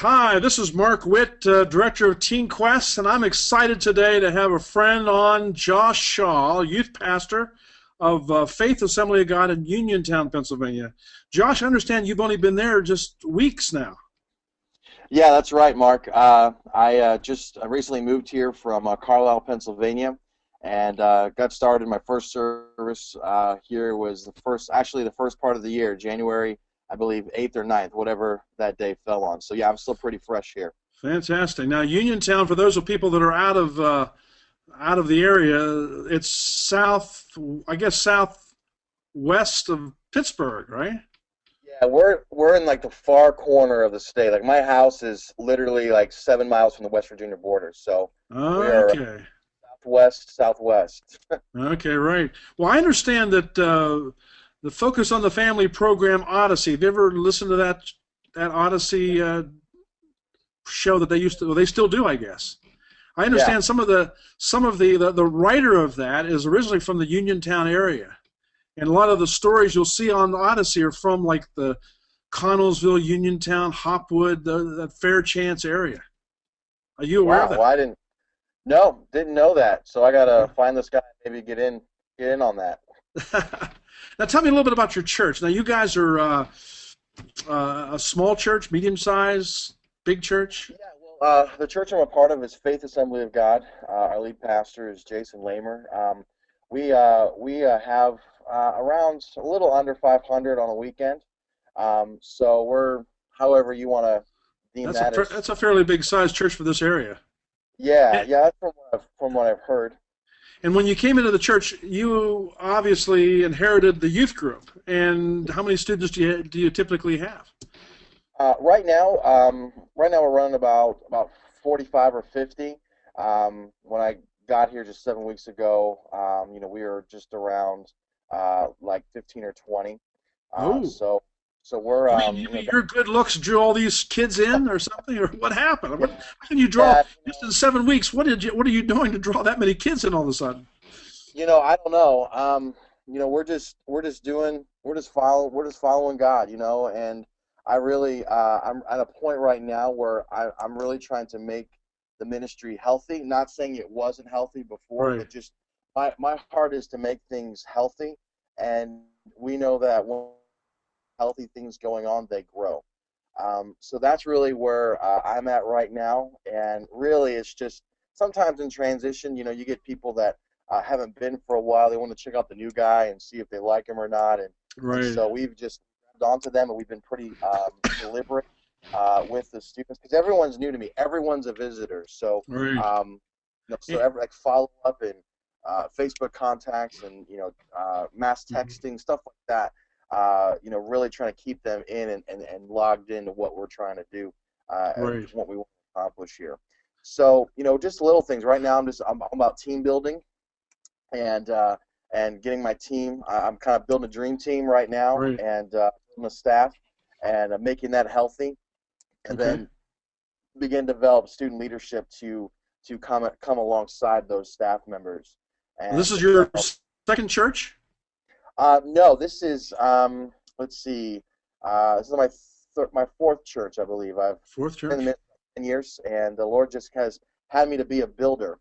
Hi, this is Mark Witt, Director of Teen Quest, and I'm excited today to have a friend on, Josh Shaw, youth pastor of Faith Assembly of God in Uniontown, Pennsylvania. Josh, I understand you've only been there just weeks now. Yeah, that's right, Mark. I just recently moved here from Carlisle, Pennsylvania, and got started. My first service here was actually the first part of the year, January, I believe, 8th or 9th, whatever that day fell on. So yeah, I'm still pretty fresh here. Fantastic. Now, Uniontown, for those of people that are out of the area, it's south, I guess, southwest of Pittsburgh, right? Yeah, we're in like the far corner of the state. Like my house is literally like 7 miles from the West Virginia border. So we are Okay. southwest. Okay, right. Well, I understand that the Focus on the Family program Odyssey. Have you ever listened to that Odyssey show that they used to? Well, they still do, I guess. I Yeah. understand some of the writer of that is originally from the Uniontown area, and a lot of the stories you'll see on the Odyssey are from like the Connellsville, Uniontown, Hopwood, the Fairchance area. Are you aware of Wow. that? Well, I didn't. No, didn't know that. So I gotta find this guy, maybe get in on that. Now, tell me a little bit about your church. Now, you guys are a small church, medium size, big church. Yeah, the church I'm a part of is Faith Assembly of God. Our lead pastor is Jason Lamer. We have around a little under 500 on a weekend. So we're, however you want to deem that as. That's a fairly big size church for this area. Yeah, And, yeah, that's from what I've heard. and when you came into the church, you obviously inherited the youth group. And how many students do you typically have? Right now we're running about 45 or 50. When I got here just 7 weeks ago, we were just around like 15 or 20. Uh, Oh, so so we're you mean your good looks drew all these kids in, or something, or what happened? How can you draw yeah, just in 7 weeks? What are you doing to draw that many kids in all of a sudden? I don't know. We're just following God, and I'm at a point right now where I'm really trying to make the ministry healthy. Not saying it wasn't healthy before, Right, but just my heart is to make things healthy, and we know that when healthy things going on, they grow. So that's really where I'm at right now, and really it's just sometimes in transition, you get people that haven't been for a while. They want to check out the new guy and see if they like him or not, and right. so we've just grabbed onto them, and we've been pretty deliberate with the students because everyone's new to me. Everyone's a visitor, so Right. like follow up and Facebook contacts and mass Mhm. texting stuff like that. Really trying to keep them in and logged into what we're trying to do and Right. what we want to accomplish here. So just little things. Right now, I'm about team building and getting my team. I'm kind of building a dream team right now Right. and building a staff and making that healthy, and Okay. then begin to develop student leadership to come alongside those staff members This and is your develop. second church? No, this is let's see, this is my fourth church, I believe. I've Fourth been in the church? ministry for 10 years, and the Lord just has had me to be a builder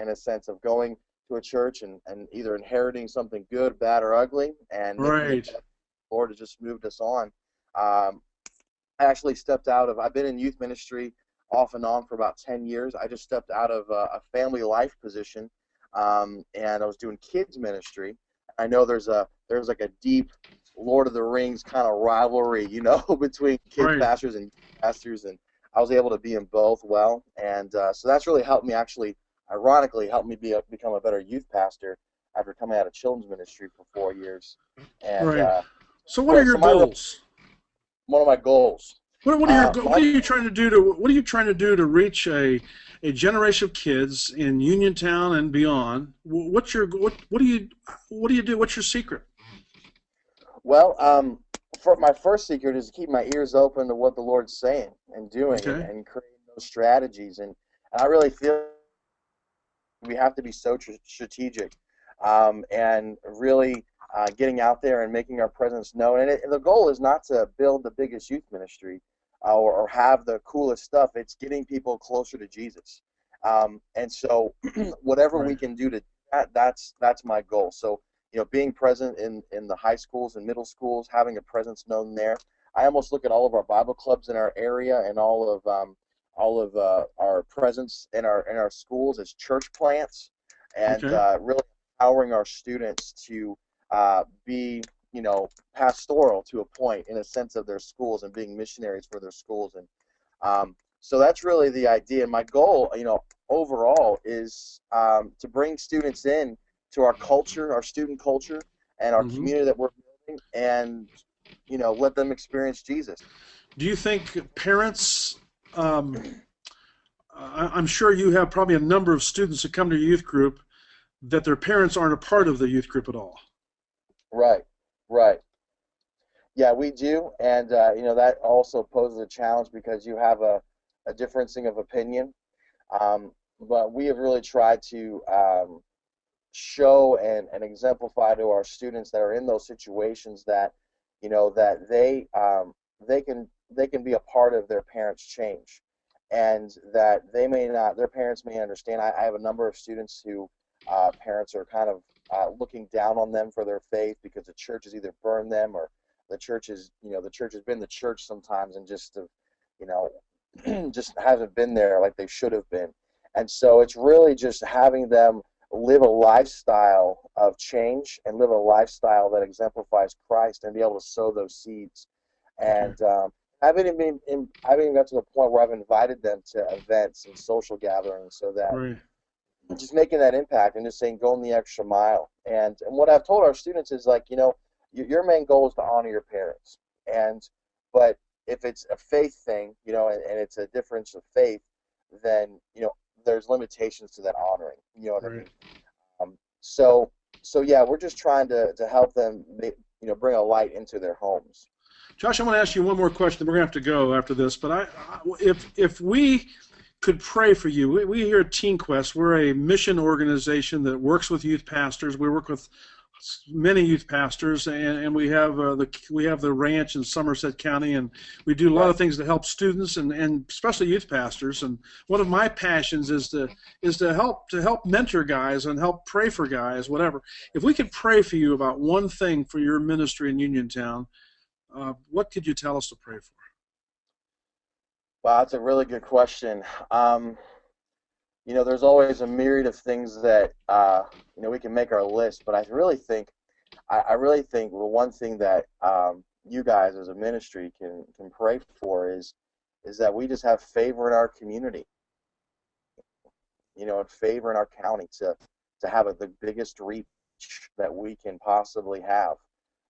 in a sense of going to a church and either inheriting something good, bad, or ugly, and making it Right. better. The Lord has just moved us on. Um, I actually stepped out of. I've been in youth ministry off and on for about 10 years. I just stepped out of a family life position, and I was doing kids ministry. I know there's like a deep Lord of the Rings kind of rivalry, between kids Right. pastors and youth pastors, and I was able to be in both well, and so that's really helped me. Actually, ironically, helped me become a better youth pastor after coming out of children's ministry for 4 years, and Right. So what are well, your so my goals? one of my goals. What My are you trying to do to reach a generation of kids in Uniontown and beyond? What do you do? What's your secret? Well, for my first secret is to keep my ears open to what the Lord's saying and doing, and, Okay. and creating those strategies. And I really feel we have to be so strategic, and really getting out there and making our presence known. And the goal is not to build the biggest youth ministry. or have the coolest stuff. It's getting people closer to Jesus. And so whatever we Right. can do to that's my goal. So, being present in the high schools and middle schools, having a presence known there. I almost look at all of our Bible clubs in our area and all of our presence in our schools as church plants, and Okay. really empowering our students to be, pastoral to a point in a sense of their schools and being missionaries for their schools. And so that's really the idea. And my goal, overall, is to bring students in to our culture, our student culture, and our Hmm. community that we're building, and let them experience Jesus. Do you think parents, um, I'm sure you have probably a number of students that come to your youth group that their parents aren't a part of the youth group at all? Right, right. Yeah, we do, and that also poses a challenge because you have a differencing of opinion. But we have really tried to show and exemplify to our students that are in those situations that that they can be a part of their parents' change, and that their parents may understand. I have a number of students who parents are kind of looking down on them for their faith because the church has either burned them, or the church has been the church sometimes and just you know just hasn't been there like they should have been. And so it's really just having them live a lifestyle of change and live a lifestyle that exemplifies Christ and be able to sow those seeds. Okay. And I've even got to the point where I've invited them to events and social gatherings, so that Right. just making that impact and just saying going the extra mile. And what I've told our students is, like, your main goal is to honor your parents. But if it's a faith thing, and it's a difference of faith, then there's limitations to that honoring. You know what I Right. mean? So yeah, we're just trying to help them, bring a light into their homes. Josh, I want to ask you one more question. We're going to have to go after this, but if we could pray for you, we here at Teen Quest, we're a mission organization that works with youth pastors. We work with many youth pastors, and we have the ranch in Somerset County, and we do a lot Right. of things to help students and especially youth pastors. And one of my passions is to help mentor guys and help pray for guys, whatever. If we could pray for you about one thing for your ministry in Uniontown, what could you tell us to pray for? Wow, that's a really good question. There's always a myriad of things that we can make our list, but I really think the one thing that you guys as a ministry can pray for is that we just have favor in our community, and favor in our county to have the biggest reach that we can possibly have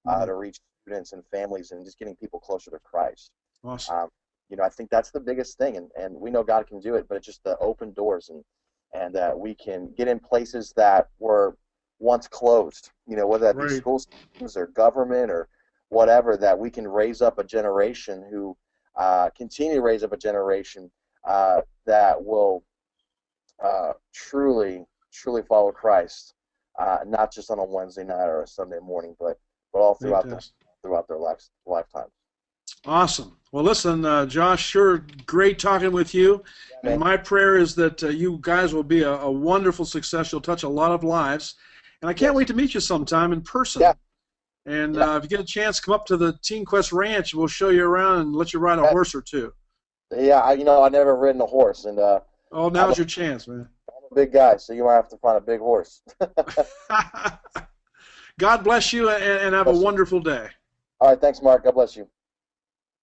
Mm, to reach students and families and just getting people closer to Christ. awesome. Um, I think that's the biggest thing, and we know God can do it, but it's just the open doors, and that we can get in places that were once closed, whether that be Right. school systems or government or whatever, that we can raise up a generation who continue to raise up a generation that will truly follow Christ, not just on a Wednesday night or a Sunday morning, but all Fantastic. throughout their lifetime. Awesome. Well, listen, Josh, sure great talking with you. Yeah, And man. my prayer is that you guys will be a wonderful success. You'll touch a lot of lives. And I can't Yes. wait to meet you sometime in Yeah. person. And Yeah. if you get a chance, come up to the Teen Quest Ranch. We'll show you around and let you ride a Yeah. horse or two. Yeah. I never ridden a horse, and Oh, I'm now's your chance, man. a big guy, so you might have to find a big horse. God bless you and have a Bless you. wonderful day. All right. Thanks, Mark. God bless you.